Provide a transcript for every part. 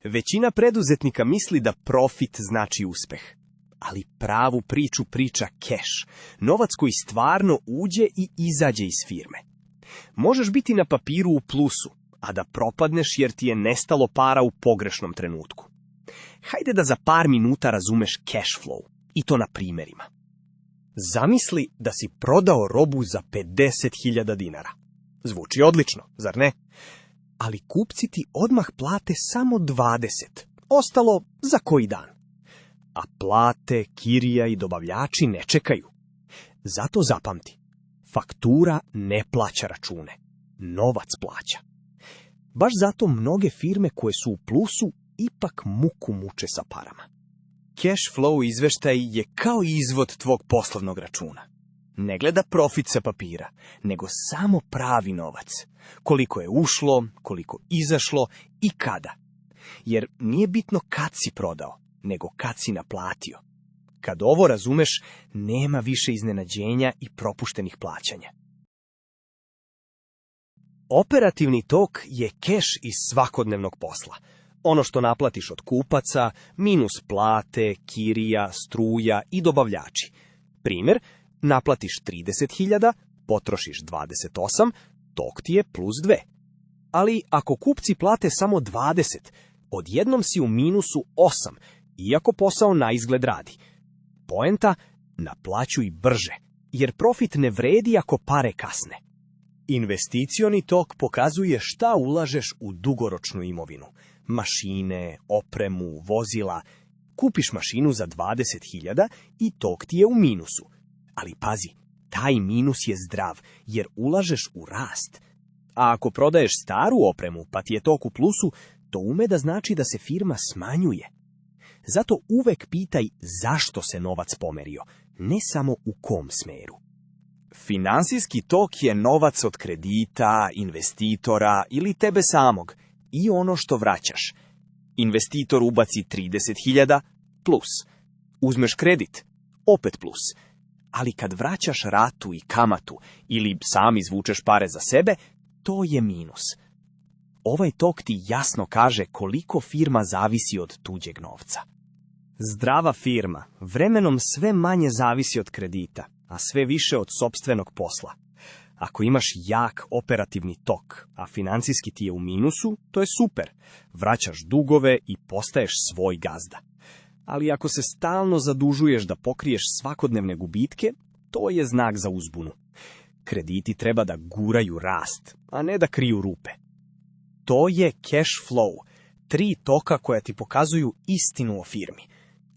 Većina preduzetnika misli da profit znači uspeh. Ali pravu priču priča keš, novac koji stvarno uđe i izađe iz firme. Možeš biti na papiru u plusu, a da propadneš jer ti je nestalo para u pogrešnom trenutku. Hajde da za par minuta razumeš cash flow, i to na primjerima. Zamisli da si prodao robu za 50.000 dinara. Zvuči odlično, zar ne? Ali kupci ti odmah plate samo 20, ostalo za koji dan. A plate, kirija i dobavljači ne čekaju. Zato zapamti, faktura ne plaća račune, novac plaća. Baš zato mnoge firme koje su u plusu ipak muku muče sa parama. Cash flow izveštaj je kao izvod tvog poslovnog računa. Ne gleda profit sa papira, nego samo pravi novac. Koliko je ušlo, koliko izašlo i kada. Jer nije bitno kad si prodao, nego kad si naplatio. Kad ovo razumeš, nema više iznenađenja i propuštenih plaćanja. Operativni tok je keš iz svakodnevnog posla. Ono što naplatiš od kupaca, minus plate, kirija, struja i dobavljači. Primjer, naplatiš 30.000, potrošiš 28, tok ti je plus 2. Ali ako kupci plate samo 20, odjednom si u minusu 8, iako posao naizgled radi. Poenta, naplaćuj brže, jer profit ne vredi ako pare kasne. Investicioni tok pokazuje šta ulažeš u dugoročnu imovinu. Mašine, opremu, vozila. Kupiš mašinu za 20.000 i tok ti je u minusu. Ali pazi, taj minus je zdrav, jer ulažeš u rast. A ako prodaješ staru opremu, pa ti je tok u plusu, to ume da znači da se firma smanjuje. Zato uvek pitaj zašto se novac pomerio, ne samo u kom smeru. Finansijski tok je novac od kredita, investitora ili tebe samog i ono što vraćaš. Investitor ubaci 30.000 plus. Uzmeš kredit, opet plus. Ali kad vraćaš ratu i kamatu ili sam izvučeš pare za sebe, to je minus. Ovaj tok ti jasno kaže koliko firma zavisi od tuđeg novca. Zdrava firma vremenom sve manje zavisi od kredita, a sve više od sopstvenog posla. Ako imaš jak operativni tok, a financijski ti je u minusu, to je super. Vraćaš dugove i postaješ svoj gazda. Ali ako se stalno zadužuješ da pokriješ svakodnevne gubitke, to je znak za uzbunu. Krediti treba da guraju rast, a ne da kriju rupe. To je cash flow, 3 toka koja ti pokazuju istinu o firmi.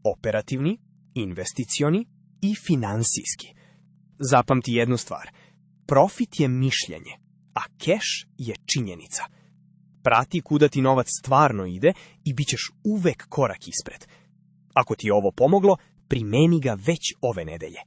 Operativni, investicioni i finansijski. Zapamti jednu stvar, profit je mišljenje, a cash je činjenica. Prati kuda ti novac stvarno ide i bit ćeš uvek korak ispred. Ako ti je ovo pomoglo, primeni ga već ove nedelje.